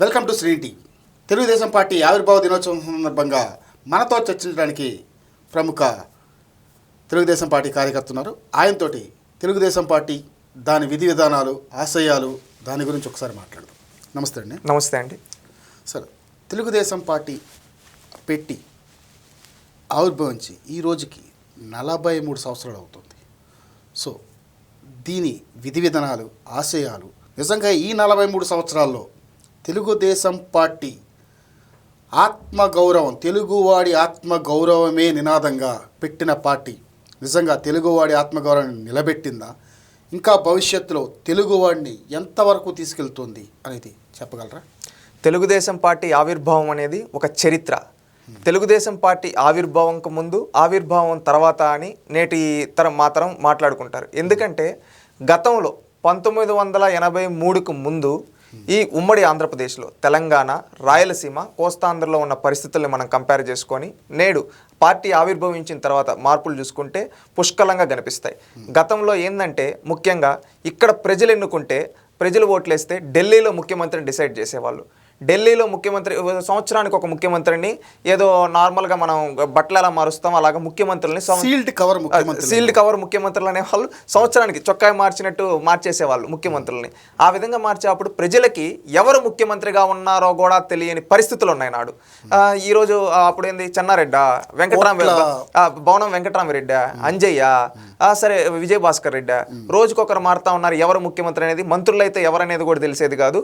Welcome to Sri TV. Telugu Desam Party ఆవిర్భావ దినోత్సవం సందర్భంగా మనతో చర్చించడానికి ప్రముఖ తెలుగుదేశం పార్టీ కార్యకర్త ఉన్నారు. ఆయనతోటి తెలుగుదేశం పార్టీ, దాని విధి విధానాలు, ఆశయాలు, దాని గురించి ఒకసారి మాట్లాడదాం. నమస్తే అండి. నమస్తే అండి. సార్, తెలుగుదేశం పార్టీ పెట్టి ఆవిర్భవించి ఈ రోజుకి 43 సంవత్సరాలు అవుతుంది. సో దీని విధి విధానాలు, ఆశయాలు, నిజంగా ఈ 43 సంవత్సరాల్లో తెలుగుదేశం పార్టీ ఆత్మగౌరవం, తెలుగువాడి ఆత్మగౌరవమే నినాదంగా పెట్టిన పార్టీ నిజంగా తెలుగువాడి ఆత్మగౌరవాన్ని నిలబెట్టిందా? ఇంకా భవిష్యత్తులో తెలుగువాడిని ఎంతవరకు తీసుకెళ్తుంది అనేది చెప్పగలరా? తెలుగుదేశం పార్టీ ఆవిర్భావం అనేది ఒక చరిత్ర. తెలుగుదేశం పార్టీ ఆవిర్భావంకు ముందు, ఆవిర్భావం తర్వాత అని నేటి తరం మాట్లాడుకుంటారు. ఎందుకంటే గతంలో 1983కు ముందు ఈ ఉమ్మడి ఆంధ్రప్రదేశ్లో తెలంగాణ, రాయలసీమ, కోస్తాంధ్రలో ఉన్న పరిస్థితుల్ని మనం కంపేర్ చేసుకొని నేడు పార్టీ ఆవిర్భవించిన తర్వాత మార్పులు చూసుకుంటే పుష్కలంగా కనిపిస్తాయి. గతంలో ఏంటంటే ముఖ్యంగా ఇక్కడ ప్రజలు ఎన్నుకుంటే, ప్రజలు ఓట్లేస్తే ఢిల్లీలో ముఖ్యమంత్రిని డిసైడ్ చేసేవాళ్ళు. ఢిల్లీలో ముఖ్యమంత్రి, సంవత్సరానికి ఒక ముఖ్యమంత్రిని, ఏదో నార్మల్గా మనం బట్టలు ఎలా మారుస్తాం అలాగా ముఖ్యమంత్రులని సీల్డ్ కవర్ ముఖ్యమంత్రులు అనేవాళ్ళు. సంవత్సరానికి చొక్కా మార్చినట్టు మార్చేసేవాళ్ళు ముఖ్యమంత్రులని. ఆ విధంగా మార్చేటప్పుడు ప్రజలకి ఎవరు ముఖ్యమంత్రిగా ఉన్నారో కూడా తెలియని పరిస్థితులు ఉన్నాయి నాడు. ఈరోజు అప్పుడు ఏంది, చెన్నారెడ్డా, భవనం వెంకటరామిరెడ్డి, అంజయ్య, సరే విజయభాస్కర్ రెడ్డి, రోజుకొకరు మారుతా ఉన్నారు. ఎవరు ముఖ్యమంత్రి అనేది, మంత్రులు అయితే ఎవరనేది కూడా తెలిసేది కాదు.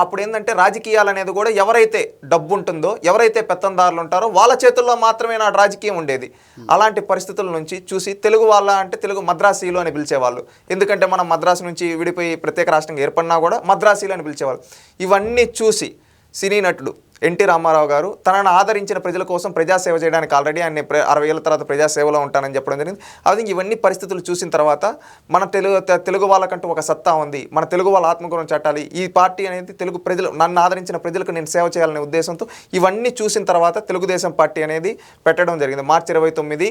అప్పుడు ఏంటంటే రాజకీయాలు అనేది కూడా ఎవరైతే డబ్బు ఉంటుందో, ఎవరైతే పెత్తందారులు ఉంటారో వాళ్ళ చేతుల్లో మాత్రమే నా రాజకీయం ఉండేది. అలాంటి పరిస్థితుల నుంచి చూసి తెలుగు వాళ్ళ అంటే తెలుగు మద్రాసీలు అని పిలిచేవాళ్ళు. ఎందుకంటే మనం మద్రాసు నుంచి విడిపోయి ప్రత్యేక రాష్ట్రంగా ఏర్పడినా కూడా మద్రాసీలు అని పిలిచేవాళ్ళు. ఇవన్నీ చూసి సినీ నటుడు ఎన్టీ రామారావు గారు తనను ఆదరించిన ప్రజల కోసం ప్రజాసేవ చేయడానికి ఆల్రెడీ ఆయన 60 ఏళ్ళ తర్వాత ప్రజాసేవలో ఉంటానని చెప్పడం జరిగింది. అది ఇవన్నీ పరిస్థితులు చూసిన తర్వాత మన తెలుగు వాళ్ళకంటూ ఒక సత్తా ఉంది, మన తెలుగు వాళ్ళ ఆత్మగౌరవం చాటాలి, ఈ పార్టీ అనేది తెలుగు ప్రజలు, నన్ను ఆదరించిన ప్రజలకు నేను సేవ చేయాలనే ఉద్దేశంతో ఇవన్నీ చూసిన తర్వాత తెలుగుదేశం పార్టీ అనేది పెట్టడం జరిగింది. మార్చి 29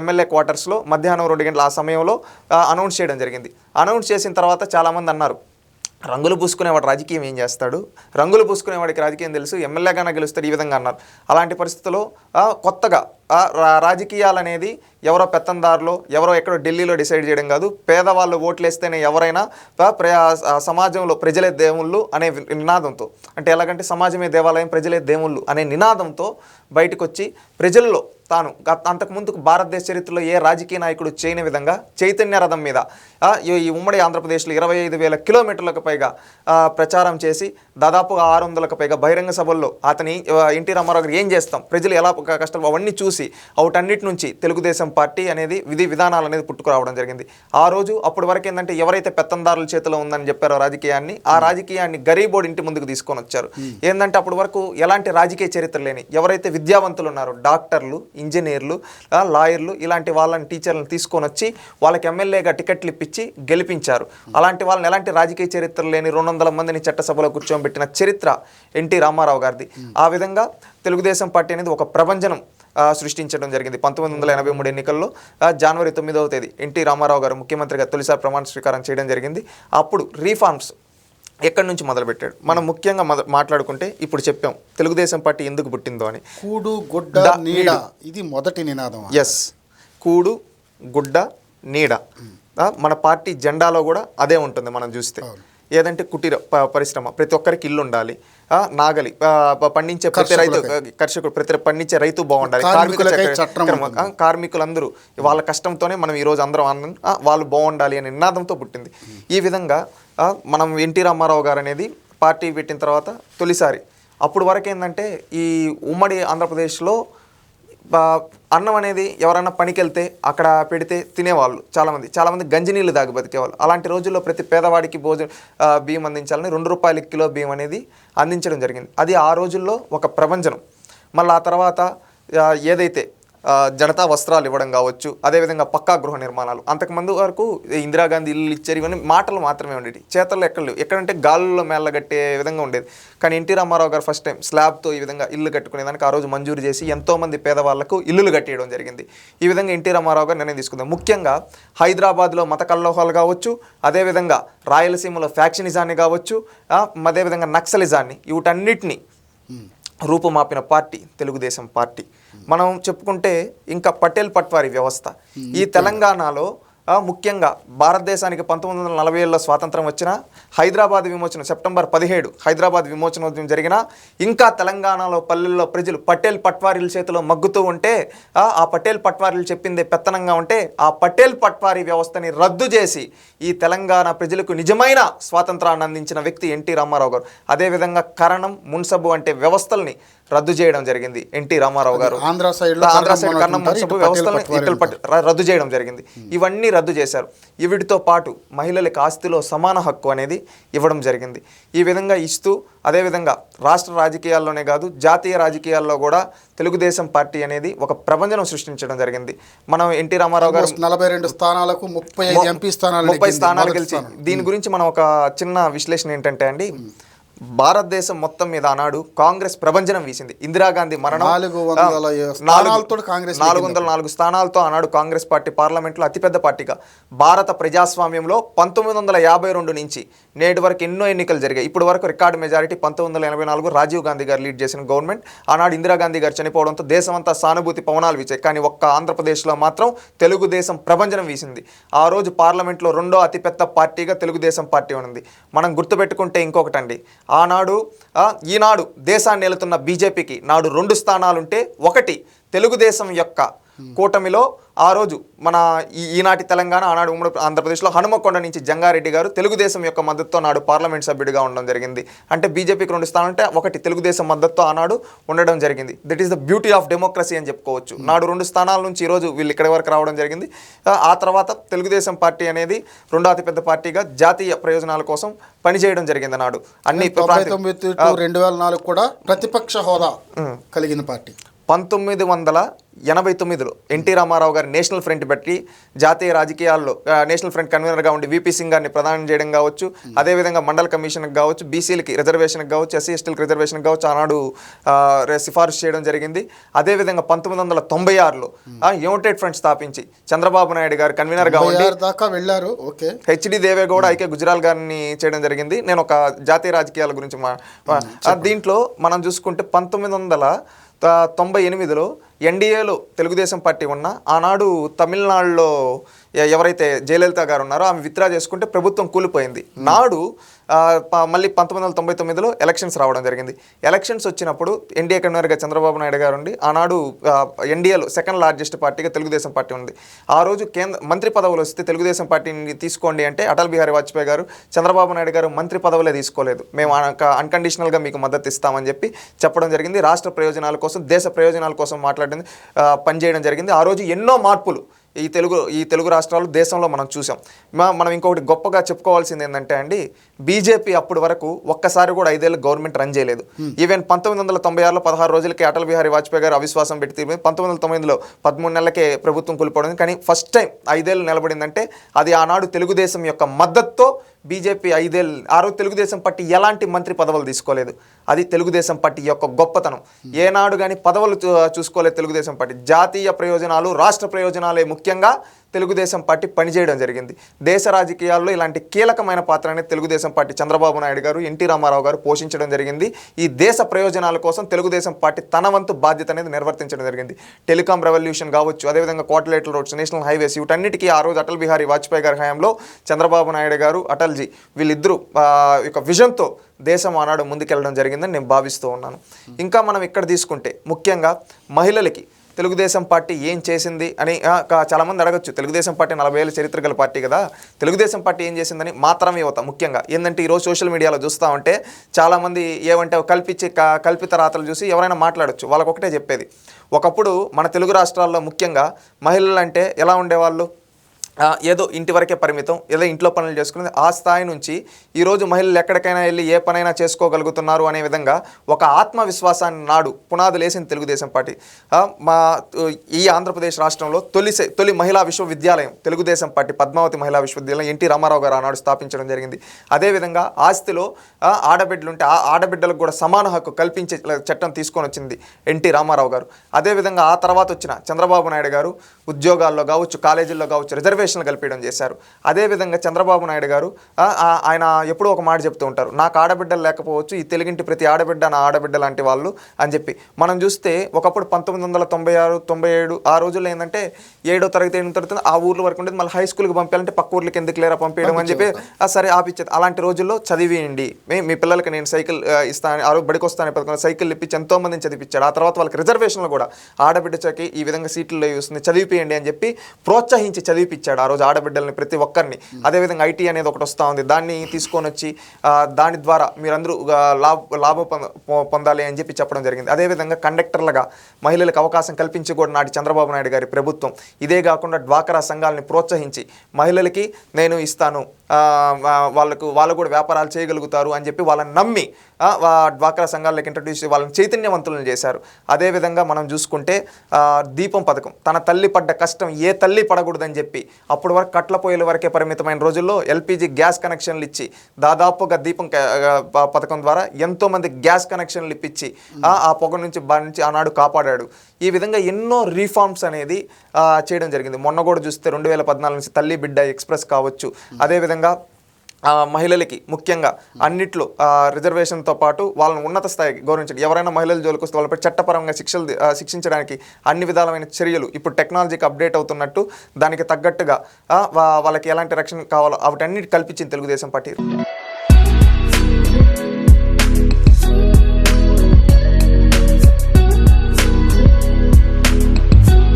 ఎమ్మెల్యే క్వార్టర్స్లో మధ్యాహ్నం 2 గంటల ఆ సమయంలో అనౌన్స్ చేయడం జరిగింది. అనౌన్స్ చేసిన తర్వాత చాలామంది అన్నారు, రంగులు పూసుకునేవాడు రాజకీయం ఏం చేస్తాడు, రంగులు పూసుకునేవాడికి రాజకీయం తెలుసు, ఎమ్మెల్యేగానే గెలుస్తాడు, ఈ విధంగా అన్నారు. అలాంటి పరిస్థితుల్లో కొత్తగా రాజకీయాలు అనేది ఎవరో పెత్తందారులో, ఎవరో ఎక్కడో ఢిల్లీలో డిసైడ్ చేయడం కాదు. పేదవాళ్ళు ఓట్లేస్తేనే ఎవరైనా సమాజంలో ప్రజలే దేవుళ్ళు అనే నినాదంతో, అంటే ఎలాగంటే సమాజమే దేవాలయం, ప్రజలే దేవుళ్ళు అనే నినాదంతో బయటకు వచ్చి ప్రజల్లో తాను అంతకుముందు భారతదేశ చరిత్రలో ఏ రాజకీయ నాయకుడు చేయని విధంగా చైతన్య రథం మీద ఈ ఉమ్మడి ఆంధ్రప్రదేశ్లో 25,000 కిలోమీటర్లకు పైగా ప్రచారం చేసి దాదాపుగా 600లకు పైగా బహిరంగ సభల్లో అతని ఎన్టీ రామారావు గారు ఏం చేస్తాం, ప్రజలు ఎలా కష్టాలు, అవన్నీ చూసి వాటన్నిటి నుంచి తెలుగుదేశం పార్టీ అనేది విధి విధానాలు అనేది పుట్టుకురావడం జరిగింది. ఆ రోజు అప్పటి వరకు ఏంటంటే ఎవరైతే పెత్తందారుల చేతిలో ఉందని చెప్పారో రాజకీయాన్ని, ఆ రాజకీయాన్ని గరీబోర్డు ఇంటి ముందుకు తీసుకొని వచ్చారు. ఏంటంటే అప్పటి వరకు ఎలాంటి రాజకీయ చరిత్ర లేని ఎవరైతే విద్యావంతులు ఉన్నారో, డాక్టర్లు, ఇంజనీర్లు, లాయర్లు, ఇలాంటి వాళ్ళని, టీచర్లను తీసుకొని వచ్చి వాళ్ళకి ఎమ్మెల్యేగా టికెట్లు ఇప్పించి గెలిపించారు. అలాంటి వాళ్ళని ఎలాంటి రాజకీయ చరిత్ర లేని 200 మందిని చట్టసభలో కూర్చోబెట్టిన చరిత్ర ఎన్టీ రామారావు గారిది. ఆ విధంగా తెలుగుదేశం పార్టీ అనేది ఒక ప్రభంజనం సృష్టించడం జరిగింది. 1983 ఎన్నికల్లో జనవరి 9వ తేదీ ఎన్టీ రామారావు గారు ముఖ్యమంత్రిగా తొలిసారి ప్రమాణ స్వీకారం చేయడం జరిగింది. అప్పుడు రీఫార్మ్స్ ఎక్కడి నుంచి మొదలుపెట్టాడు మనం ముఖ్యంగా మాట్లాడుకుంటే, ఇప్పుడు చెప్పాం తెలుగుదేశం పార్టీ ఎందుకు పుట్టిందో అని. కూడు గుడ్డ నీడ, ఇది మొదటి నినాదం. ఎస్, కూడు గుడ్డ నీడ. మన పార్టీ జెండాలో కూడా అదే ఉంటుంది. మనం చూస్తే ఏదంటే కుటీర పరిశ్రమ, ప్రతి ఒక్కరికి ఇల్లు ఉండాలి, నాగలి పండించే ప్రతి రైతు, కర్షకుడు ప్రతి పండించే రైతు బాగుండాలి, కార్మికులందరూ వాళ్ళ కష్టంతోనే మనం ఈరోజు అందరం వాళ్ళు బాగుండాలి అనే నినాదంతో పుట్టింది. ఈ విధంగా మనం ఎన్టీ రామారావు గారు అనేది పార్టీ పెట్టిన తర్వాత తొలిసారి, అప్పుడు వరకు ఏంటంటే ఈ ఉమ్మడి ఆంధ్రప్రదేశ్లో అన్నం అనేది ఎవరన్నా పనికి వెళ్తే అక్కడ పెడితే తినేవాళ్ళు. చాలామంది గంజినీళ్ళు దాగి బతికేవాళ్ళు. అలాంటి రోజుల్లో ప్రతి పేదవాడికి బియ్యం అందించాలని 2 రూపాయల కిలో బియ్యం అనేది అందించడం జరిగింది. అది ఆ రోజుల్లో ఒక ప్రభంజనం. మళ్ళీ ఆ తర్వాత ఏదైతే జనతా వస్త్రాలు ఇవ్వడం కావచ్చు, అదేవిధంగా పక్కా గృహ నిర్మాణాలు. అంతకుముందు వరకు ఇందిరాగాంధీ ఇల్లు ఇచ్చారు, ఇవన్నీ మాటలు మాత్రమే ఉండేవి, చేతల్లో ఎక్కడ లేవు. ఎక్కడంటే గాలుల్లో మేళ్ళగట్టే విధంగా ఉండేది. కానీ ఎన్టీ రామారావు గారు ఫస్ట్ టైం స్లాబ్తో ఈ విధంగా ఇల్లు కట్టుకునేదానికి ఆ రోజు మంజూరు చేసి ఎంతోమంది పేదవాళ్లకు ఇల్లులు కట్టేయడం జరిగింది. ఈ విధంగా ఎన్టీ రామారావు గారు నిర్ణయం తీసుకుందాం. ముఖ్యంగా హైదరాబాద్లో మత కల్లోహాలు కావచ్చు, అదేవిధంగా రాయలసీమలో ఫ్యాక్షనిజాన్ని కావచ్చు, అదేవిధంగా నక్సలిజాన్ని, వీటన్నిటిని రూపుమాపిన పార్టీ తెలుగుదేశం పార్టీ. మనం చెప్పుకుంటే ఇంకా పటేల్ పట్వారీ వ్యవస్థ ఈ తెలంగాణలో ముఖ్యంగా భారతదేశానికి 1940లో స్వాతంత్రం వచ్చిన, హైదరాబాద్ విమోచన సెప్టెంబర్ 17 హైదరాబాద్ విమోచనోద్యమం జరిగిన, ఇంకా తెలంగాణలో పల్లెల్లో ప్రజలు పటేల్ పట్వారీల చేతిలో మగ్గుతూ ఉంటే, ఆ పటేల్ పట్వారీలు చెప్పిందే పెత్తనంగా ఉంటే, ఆ పటేల్ పట్వారీ వ్యవస్థని రద్దు చేసి ఈ తెలంగాణ ప్రజలకు నిజమైన స్వాతంత్రాన్ని అందించిన వ్యక్తి ఎన్టీ రామారావు గారు. అదేవిధంగా కరణం, మున్సబు అంటే వ్యవస్థల్ని రద్దు చేయడం జరిగింది ఎన్టీ రామారావు గారు. ఆంధ్ర సైడ్ కరణం, మున్సబు వ్యవస్థల్ని రద్దు చేయడం జరిగింది. ఇవన్నీ రద్దు చేశారు. వీటితో పాటు మహిళలకు ఆస్తిలో సమాన హక్కు అనేది ఇవ్వడం జరిగింది. ఈ విధంగా ఇస్తూ అదేవిధంగా రాష్ట్ర రాజకీయాల్లోనే కాదు జాతీయ రాజకీయాల్లో కూడా తెలుగుదేశం పార్టీ అనేది ఒక ప్రపంచం సృష్టించడం జరిగింది. మనం ఎన్టీ రామారావు గారు 42 స్థానాలకు 30 ఎంపీ స్థానాలు గెలిచి, దీని గురించి మనం ఒక చిన్న విశ్లేషణ ఏంటంటే అండి, భారతదేశం మొత్తం మీద ఆనాడు కాంగ్రెస్ ప్రభంజనం వీసింది. ఇందిరాగాంధీ మరణం, 404 స్థానాలతో ఆనాడు కాంగ్రెస్ పార్టీ పార్లమెంట్లో అతిపెద్ద పార్టీగా, భారత ప్రజాస్వామ్యంలో 1952 నుంచి నేటి వరకు ఎన్నో ఎన్నికలు జరిగాయి. ఇప్పుడు వరకు రికార్డు మెజారిటీ 1984 రాజీవ్ గాంధీ గారు లీడ్ చేసిన గవర్నమెంట్. ఆనాడు ఇందిరాగాంధీ గారు చనిపోవడంతో దేశమంతా సానుభూతి పవనాలు వీచాయి. కానీ ఒక్క ఆంధ్రప్రదేశ్లో మాత్రం తెలుగుదేశం ప్రభంజనం వీసింది. ఆ రోజు పార్లమెంట్లో రెండో అతిపెద్ద పార్టీగా తెలుగుదేశం పార్టీ ఉంది. మనం గుర్తుపెట్టుకుంటే ఇంకొకటండి, ఆనాడు ఈనాడు దేశాన్ని ఏలుతున్న బీజేపీకి నాడు 2 స్థానాలుంటే, ఒకటి తెలుగుదేశం యొక్క కూటమిలో ఆ రోజు మన ఈనాటి తెలంగాణ, ఆనాడు ఉమ్మడి ఆంధ్రప్రదేశ్లో హనుమకొండ నుంచి జంగారెడ్డి గారు తెలుగుదేశం యొక్క మద్దతుతో నాడు పార్లమెంట్ సభ్యుడిగా ఉండడం జరిగింది. అంటే బీజేపీకి 2 స్థానాలు ఉంటే, ఒకటి తెలుగుదేశం మద్దతుతో ఆనాడు ఉండడం జరిగింది. That is the beauty of democracy అని చెప్పుకోవచ్చు. నాడు 2 స్థానాల నుంచి ఈరోజు వీళ్ళు ఇక్కడి వరకు రావడం జరిగింది. ఆ తర్వాత తెలుగుదేశం పార్టీ అనేది రెండో అతిపెద్ద పార్టీగా జాతీయ ప్రయోజనాల కోసం పనిచేయడం జరిగింది. నాడు అన్ని 2004 కూడా ప్రతిపక్ష హోదా కలిగిన పార్టీ. 1989లో ఎన్టీ రామారావు గారు నేషనల్ ఫ్రంట్ పెట్టి జాతీయ రాజకీయాల్లో నేషనల్ ఫ్రంట్ కన్వీనర్గా ఉండి వీపీ సింగ్ గారిని ప్రదానం చేయడం కావచ్చు, అదేవిధంగా మండల కమిషన్కి కావచ్చు, బీసీలకి రిజర్వేషన్కి కావచ్చు, ఎస్సీ ఎస్టీలకి రిజర్వేషన్కి కావచ్చు ఆనాడు సిఫార్సు చేయడం జరిగింది. అదేవిధంగా 1996లో యునైటెడ్ ఫ్రంట్ స్థాపించి చంద్రబాబు నాయుడు గారు కన్వీనర్గా ఉండి హెచ్డి దేవేగౌడ, ఐకే గుజరాల్ గారిని చేయడం జరిగింది. నేను ఒక జాతీయ రాజకీయాల గురించి దీంట్లో మనం చూసుకుంటే 1998లో ఎన్డీఏలో తెలుగుదేశం పార్టీ ఉన్న, ఆనాడు తమిళనాడులో ఎవరైతే జయలలిత గారు ఉన్నారో ఆమె విత్డ్రా చేసుకుంటే ప్రభుత్వం కూలిపోయింది. నాడు మళ్ళీ 1999లో ఎలక్షన్స్ రావడం జరిగింది. ఎలక్షన్స్ వచ్చినప్పుడు ఎన్డీఏ కన్వీనర్గా చంద్రబాబు నాయుడు గారు ఉండి, ఆనాడు ఎన్డీఏలో సెకండ్ లార్జెస్ట్ పార్టీగా తెలుగుదేశం పార్టీ ఉంది. ఆ రోజు మంత్రి పదవులు వస్తే తెలుగుదేశం పార్టీని తీసుకోండి అంటే అటల్ బిహారీ వాజ్పేయి గారు, చంద్రబాబు నాయుడు గారు మంత్రి పదవులే తీసుకోలేదు, మేము అన్కండిషనల్గా మీకు మద్దతు ఇస్తామని చెప్పడం జరిగింది. రాష్ట్ర ప్రయోజనాల కోసం, దేశ ప్రయోజనాల కోసం పనిచేయడం జరిగింది. ఆ రోజు ఎన్నో మార్పులు ఈ తెలుగు రాష్ట్రాలు, దేశంలో మనం చూసాం. మనం ఇంకొకటి గొప్పగా చెప్పుకోవాల్సింది ఏంటంటే అండి, బీజేపీ అప్పటి వరకు ఒక్కసారి కూడా 5 ఏళ్ళు గవర్నమెంట్ రన్ చేయలేదు. ఈవెన్ 1996లో 16 రోజులకి అటల్ బిహారీ వాజ్పేయి గారు అవిశ్వాసం పెట్టి 1999లో 13 నెలలకే ప్రభుత్వం కూలిపోవడం. కానీ ఫస్ట్ టైం 5 ఏళ్ళు నిలబడిందంటే అది ఆనాడు తెలుగుదేశం యొక్క మద్దతుతో బీజేపీ 5 ఏళ్ళు. ఆ రోజు తెలుగుదేశం పార్టీ ఎలాంటి మంత్రి పదవులు తీసుకోలేదు. అది తెలుగుదేశం పార్టీ యొక్క గొప్పతనం. ఏనాడు కానీ పదవులు చూసుకోలేదు తెలుగుదేశం పార్టీ. జాతీయ ప్రయోజనాలు, రాష్ట్ర ప్రయోజనాలే ముఖ్యంగా తెలుగుదేశం పార్టీ పనిచేయడం జరిగింది. దేశ రాజకీయాల్లో ఇలాంటి కీలకమైన పాత్ర అనేది తెలుగుదేశం పార్టీ చంద్రబాబు నాయుడు గారు, ఎన్టీ రామారావు గారు పోషించడం జరిగింది. ఈ దేశ ప్రయోజనాల కోసం తెలుగుదేశం పార్టీ తన వంతు బాధ్యత అనేది నిర్వర్తించడం జరిగింది. టెలికాం రెవల్యూషన్ కావచ్చు, అదేవిధంగా క్వార్టర్లేటర్ రోడ్స్, నేషనల్ హైవేస్, వీటన్నిటికీ ఆ రోజు అటల్ బిహారీ వాజ్పేయి గారి హయాంలో చంద్రబాబు నాయుడు గారు, అటల్జీ వీళ్ళిద్దరూ యొక్క విజన్తో దేశం ఆనాడు ముందుకెళ్ళడం జరిగిందని నేను భావిస్తూ ఉన్నాను. ఇంకా మనం ఇక్కడ తీసుకుంటే ముఖ్యంగా మహిళలకి తెలుగుదేశం పార్టీ ఏం చేసింది అని చాలామంది అడగచ్చు. తెలుగుదేశం పార్టీ 40 ఏళ్ళ చరిత్ర గల పార్టీ కదా, తెలుగుదేశం పార్టీ ఏం చేసిందని మాత్రమే యువత ముఖ్యంగా ఏంటంటే ఈరోజు సోషల్ మీడియాలో చూస్తూ ఉంటే చాలామంది ఏమంటే కల్పిత రాతలు చూసి ఎవరైనా మాట్లాడచ్చు. వాళ్ళకు ఒకటే చెప్పేది, ఒకప్పుడు మన తెలుగు రాష్ట్రాల్లో ముఖ్యంగా మహిళలు అంటే ఎలా ఉండేవాళ్ళు, ఏదో ఇంటి వరకే పరిమితం, ఏదో ఇంట్లో పనులు చేసుకుని ఆ స్థాయి నుంచి ఈరోజు మహిళలు ఎక్కడికైనా వెళ్ళి ఏ పనైనా చేసుకోగలుగుతున్నారు అనే విధంగా ఒక ఆత్మవిశ్వాసాన్ని నాడు పునాదులు వేసింది తెలుగుదేశం పార్టీ. మా ఈ ఆంధ్రప్రదేశ్ రాష్ట్రంలో తొలి మహిళా విశ్వవిద్యాలయం తెలుగుదేశం పార్టీ పద్మావతి మహిళా విశ్వవిద్యాలయం ఎన్టీ రామారావు గారు ఆనాడు స్థాపించడం జరిగింది. అదేవిధంగా ఆస్తిలో ఆడబిడ్డలుంటే ఆ ఆడబిడ్డలకు కూడా సమాన హక్కు కల్పించే చట్టం తీసుకొని వచ్చింది ఎన్టీ రామారావు గారు. అదేవిధంగా ఆ తర్వాత వచ్చిన చంద్రబాబు నాయుడు గారు ఉద్యోగాల్లో కావచ్చు, కాలేజీల్లో కావచ్చు రిజర్వేషన్లు కల్పించడం చేశారు. అదేవిధంగా చంద్రబాబు నాయుడు గారు ఆయన ఎప్పుడూ ఒక మాట చెప్తూ ఉంటారు, నాకు ఆడబిడ్డలు లేకపోవచ్చు, ఈ తెలుగింటి ప్రతి ఆడబిడ్డ నా ఆడబిడ్డ లాంటి వాళ్ళు అని చెప్పి. మనం చూస్తే ఒకప్పుడు 1996, 97 ఆ రోజుల్లో ఏంటంటే 7వ తరగతి 8వ తరగతి ఆ ఊర్ల వరకు ఉండేది, మళ్ళీ హై స్కూల్కి పంపించాలంటే పక్క ఊర్లకి ఎందుకు లేరా పంపించడం అని చెప్పి సరే ఆపిచ్చేది. అలాంటి రోజుల్లో చదివేయండి, మీ పిల్లలకి నేను సైకిల్ ఇస్తాను, ఆ రోజు బడికి వస్తాను సైకిల్ ఇప్పించి ఎంతోమందిని చదివించాడు. ఆ తర్వాత వాళ్ళకి రిజర్వేషన్లు కూడా ఆడబిడ్డకి ఈ విధంగా సీట్లలో వస్తుంది చదివిపియండి అని చెప్పి ప్రోత్సహించి చదివిపించాడు ఆ రోజు ఆడబిడ్డల్ని ప్రతి ఒక్కరిని. అదేవిధంగా ఐటీ అనేది ఒకటి వస్తూ ఉంది, దాన్ని తీసుకొని వచ్చి దాని ద్వారా మీరందరూ లాభం పొందాలి అని చెప్పి చెప్పడం జరిగింది. అదేవిధంగా కండక్టర్లుగా మహిళలకు అవకాశం కల్పించి కూడా నాటి చంద్రబాబు నాయుడు గారి ప్రభుత్వం. ఇదే కాకుండా డ్వాక్రా సంఘాలని ప్రోత్సహించి మహిళలకి నేను ఇస్తాను, వాళ్ళు కూడా వ్యాపారాలు చేయగలుగుతారు అని చెప్పి వాళ్ళని నమ్మి డ్వాక్రా సంఘాలకు ఇంట్రడ్యూస్ వాళ్ళని చైతన్యవంతులను చేశారు. అదేవిధంగా మనం చూసుకుంటే దీపం పథకం, తన తల్లి పడ్డ కష్టం ఏ తల్లి పడకూడదని చెప్పి అప్పటి వరకు కట్ల పొయ్యిల వరకే పరిమితమైన రోజుల్లో ఎల్పిజి గ్యాస్ కనెక్షన్లు ఇచ్చి దాదాపుగా దీపం పథకం ద్వారా ఎంతోమంది గ్యాస్ కనెక్షన్లు ఇప్పించి ఆ పొగ నుంచి ఆనాడు కాపాడాడు. ఈ విధంగా ఎన్నో రీఫార్మ్స్ అనేది చేయడం జరిగింది. మొన్న కూడా చూస్తే 2014 నుంచి తల్లి బిడ్డ ఎక్స్ప్రెస్ కావచ్చు, అదేవిధంగా మహిళలకి ముఖ్యంగా అన్నిట్లో రిజర్వేషన్తో పాటు వాళ్ళని ఉన్నత స్థాయికి గౌరవించండి. ఎవరైనా మహిళల జోలికి వస్తే వాళ్ళపై చట్టపరంగా శిక్షించడానికి అన్ని విధాలమైన చర్యలు ఇప్పుడు టెక్నాలజీకి అప్డేట్ అవుతున్నట్టు దానికి తగ్గట్టుగా వాళ్ళకి ఎలాంటి రక్షణ కావాలో వాటన్నిటి కల్పించింది తెలుగుదేశం పార్టీ.